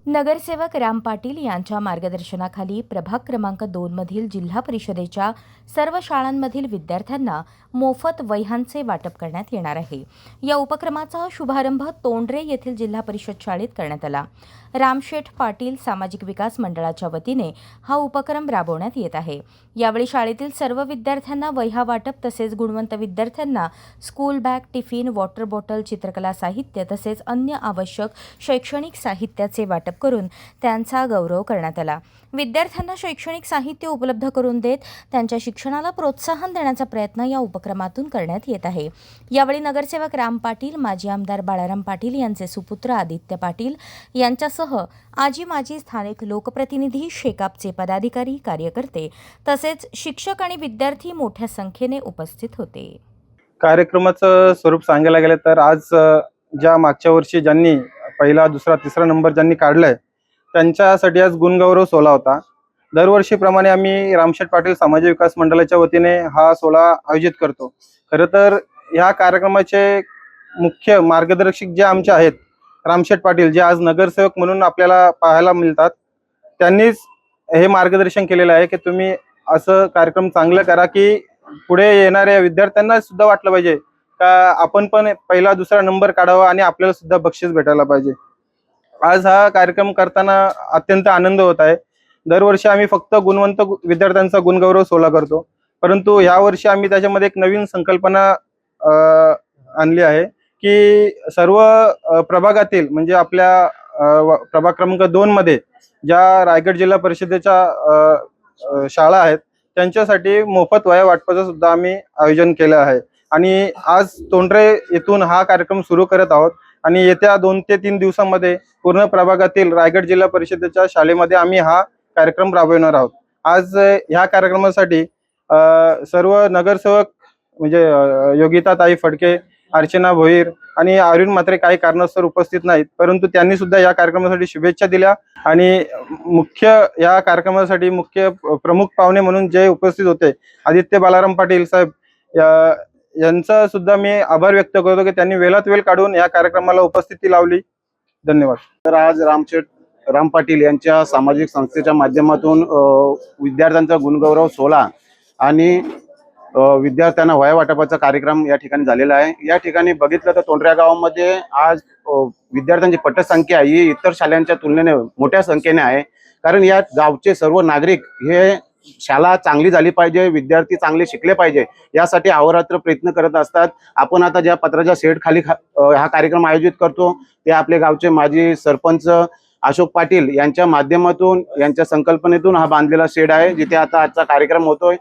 नगरसेवक राम पाटील यांच्या मार्गदर्शनाखाली प्रभाग क्रमांक 2 मधील जिल्हा परिषदेच्या सर्व शाळांमधील विद्यार्थ्यांना मोफत वह्यांचे वाटप करण्यात येणार आहे। या उपक्रमाचा शुभारंभ तोंडरे येथील जिल्हा परिषद शाळेत करण्यात आला। रामशेठ पाटील सामाजिक विकास मंडळाच्या वतीने हा उपक्रम राबवण्यात येत आहे। यावेळी शाळेतील सर्व विद्यार्थ्यांना वह्या वाटप तसेच गुणवंत विद्यार्थ्यांना school bag, tiffin, water bottle, चित्रकला साहित्य तसेच अन्य आवश्यक शैक्षणिक साहित्याचे वाटप करून त्यांचा गौरव करण्यात आला। विद्यार्थ्यांना शैक्षणिक साहित्य उपलब्ध करून देत त्यांच्या शिक्षणाला प्रोत्साहन देण्याचा प्रयत्न या उपक्रमातून करण्यात येत आहे। यावेळी नगरसेवक राम पाटील, माजी आमदार बाळाराम पाटील यांचे सुपुत्र आदित्य पाटील यांच्यासह आजी माजी स्थानिक लोकप्रतिनिधी, शेकापचे पदाधिकारी, कार्यकर्ते तसेच शिक्षक आणि विद्यार्थी मोठ्या संख्येने उपस्थित होते। कार्यक्रमाचं स्वरूप सांगायला गेलं तर आज ज्या मागच्या वर्षी ज्यांनी पहिला, दुसरा, तिसरा नंबर ज्यांनी काढलाय त्यांच्यासाठी आज गुणगौरव सोहळा होता। दरवर्षीप्रमाणे आम्ही रामशेठ पाटील सामाजिक विकास मंडळाच्या वतीने हा सोहळा आयोजित करतो। खरं तर या कार्यक्रमाचे मुख्य मार्गदर्शक जे आमचे आहेत रामशेठ पाटील, जे आज नगरसेवक म्हणून आपल्याला पाहायला मिळतात, त्यांनीच हे मार्गदर्शन केलेलं आहे की तुम्ही असं कार्यक्रम चांगलं करा की पुढे येणाऱ्या विद्यार्थ्यांना सुद्धा वाटलं पाहिजे का आपण पण पहिला, दुसरा नंबर काढावा आणि आपल्याला सुद्धा बक्षीस भेटायला पाहिजे। आज हा कार्यक्रम करताना अत्यंत आनंद होत आहे। दरवर्षी आम्ही फक्त गुणवंत विद्यार्थ्यांचा गुणगौरव सोहळा करतो, परंतु यावर्षी आम्ही त्याच्यामध्ये एक नवीन संकल्पना आणली आहे की सर्व प्रभागातील म्हणजे आपल्या प्रभाग क्रमांक 2 मध्ये ज्या रायगड जिल्हा परिषदेच्या शाळा आहेत त्यांच्यासाठी मोफत वह्या वाटपाचं सुद्धा आम्ही आयोजन केलं आहे। आणि आज तोंडरे येथून हा कार्यक्रम सुरू करत आहोत आणि येत्या 2 ते 3 दिवसांमध्ये पूर्ण प्रभागातील रायगड जिल्हा परिषदेच्या शाळेमध्ये आम्ही हा कार्यक्रम राबवणार आहोत। आज ह्या कार्यक्रमासाठी सर्व नगरसेवक म्हणजे योगिताताई फडके, अर्चना भोईर आणि अरविंद म्हात्रे काही कारणास्तव उपस्थित नाहीत, परंतु त्यांनी सुद्धा या कार्यक्रमासाठी शुभेच्छा दिल्या। आणि मुख्य या कार्यक्रमासाठी मुख्य प्रमुख पाहुणे म्हणून जे उपस्थित होते आदित्य बाळाराम पाटील साहेब, यांचा सुद्धा मी आभार व्यक्त करतो की त्यांनी वेळात वेळ काढून या कार्यक्रमाला उपस्थिती लावली। धन्यवाद। तर आज राम पाटील यांच्या सामाजिक संस्थेच्या माध्यमातून विद्यार्थ्यांचा गुणगौरव सोहळा आणि विद्यार्थ्यांना वह्या वाटपाचा कार्यक्रम या ठिकाणी झालेला आहे। या ठिकाणी बघितलं तर तोंडऱ्या गावामध्ये आज विद्यार्थ्यांची पटसंख्या ही इतर शाळांच्या तुलनेने मोठ्या संख्येने आहे, कारण या गावचे सर्व नागरिक हे शाळा चांगली झाली पाहिजे, विद्यार्थी चांगले शिकले पाहिजे यासाठी अहोरात्र प्रयत्न करत असतात। आपण आता ज्या पत्राच्या शेड खाली हा कार्यक्रम आयोजित करतो ते आपले गावचे माजी सरपंच अशोक पाटील यांच्या माध्यमातून, यांच्या संकल्पनेतून हा बांधलेला शेड आहे, जिथे आता आजचा कार्यक्रम होतोय।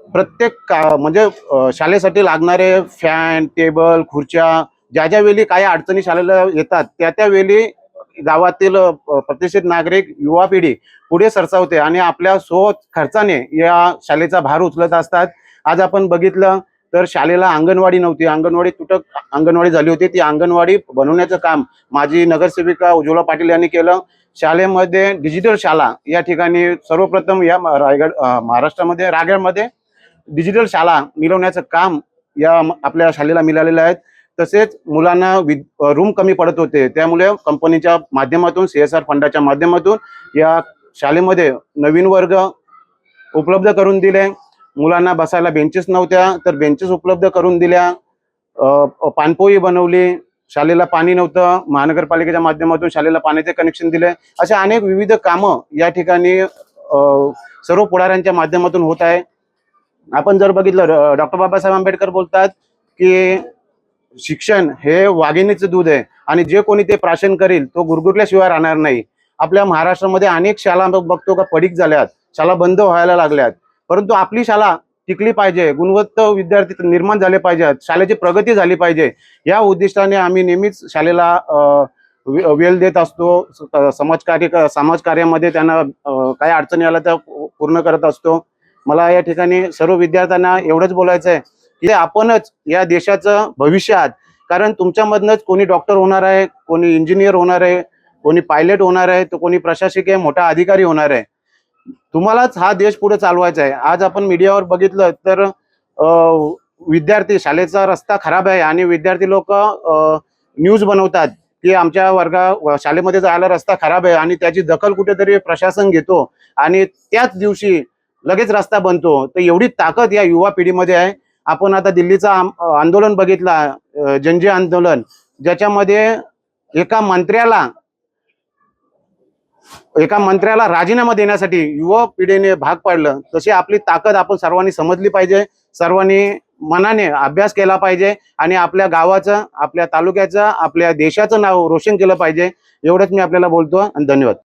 प्रत्येक म्हणजे शाळेसाठी लागणारे फॅन, टेबल, खुर्च्या ज्या वेळी काही अडचणी शाळेला येतात त्या वेळी गावातील प्रतिष्ठित नागरिक, युवा पिढी पुढे सरसावते आणि आपल्या खर्चाने या शाळेचा भार उचलत असतात। आज आपण बघितलं तर शाळेला अंगणवाडी नव्हती, अंगणवाडी तुटक अंगणवाडी झाली होती, ती अंगणवाडी बनवण्याचं काम माजी नगरसेविका उज्ज्वला पाटील यांनी केलं। शाळेमध्ये डिजिटल शाळा या ठिकाणी सर्वप्रथम या महाराष्ट्रामध्ये रायगडमध्ये डिजिटल शाळा मिळवण्याचं काम या आपल्या शाळेला मिळालेलं आहे। तसेच मुलांना रूम कमी पडत होते, त्यामुळे कंपनीच्या माध्यमातून, CSR फंडाच्या माध्यमातून या शाळेमध्ये नवीन वर्ग उपलब्ध करून दिले। मुलांना बसायला बेंचेस नव्हत्या तर बेंचेस उपलब्ध करून दिल्या, पाणपोई बनवली, शाळेला पाणी नव्हतं, महानगरपालिकेच्या माध्यमातून शाळेला पाण्याचे कनेक्शन दिले। अशा अनेक विविध कामं या ठिकाणी सर्व पुढाऱ्यांच्या माध्यमातून होत आहे। आपण जर बघितलं डॉक्टर बाबासाहेब आंबेडकर बोलतात की शिक्षण हे वाघिणीचं दूध आहे आणि जे कोणी ते प्राशन करेल तो गुरगुरल्याशिवाय राहणार नाही। आपल्या महाराष्ट्रामध्ये अनेक शाळा बघतो का पडीक झाल्यात, शाळा बंद व्हायला लागल्यात, परंतु आपली शाळा टिकली पाहिजे, गुणवत्त विद्यार्थी निर्माण झाले पाहिजेत, शाळेची प्रगती झाली पाहिजे या उद्दिष्टाने आम्ही नेहमीच शाळेला वेळ देत असतो। समाजकार्यामध्ये त्यांना काही अडचणी आल्या तर पूर्ण करत असतो। मला या ठिकाणी सर्व विद्यार्थ्यांना एवढंच बोलायचं आहे की आपणच या देशाचं भविष्य आहात, कारण तुमच्यामधनंच कोणी डॉक्टर होणार आहे, कोणी इंजिनियर होणार आहे, कोणी पायलट होणार आहे, तर कोणी प्रशासकीय मोठा अधिकारी होणार आहे। तुम्हालाच हा देश पुढे चालवायचा आहे। आज आपण मीडियावर बघितलं तर विद्यार्थी, शाळेचा रस्ता खराब आहे आणि विद्यार्थी लोक न्यूज बनवतात की आमच्या शाळेमध्ये जायला रस्ता खराब आहे आणि त्याची दखल कुठेतरी प्रशासन घेतो आणि त्याच दिवशी लगेच रस्ता बनतो. तर एवढी ताकद या युवा पिढीमध्ये आहे. आपण आता दिल्लीचा आंदोलन बघितला, जनजी आंदोलन, ज्याच्यामध्ये एका मंत्र्याला राजीनामा देण्यासाठी युवा पिढीने भाग पाडलं. तशी आपली ताकद आपण सर्वांनी समजली पाहिजे, सर्वांनी मनाने अभ्यास केला पाहिजे आणि आपल्या गावाचं, आपल्या तालुक्याचं, आपल्या देशाचं नाव रोशन केलं पाहिजे. एवढंच मी आपल्याला बोलतो आणि धन्यवाद.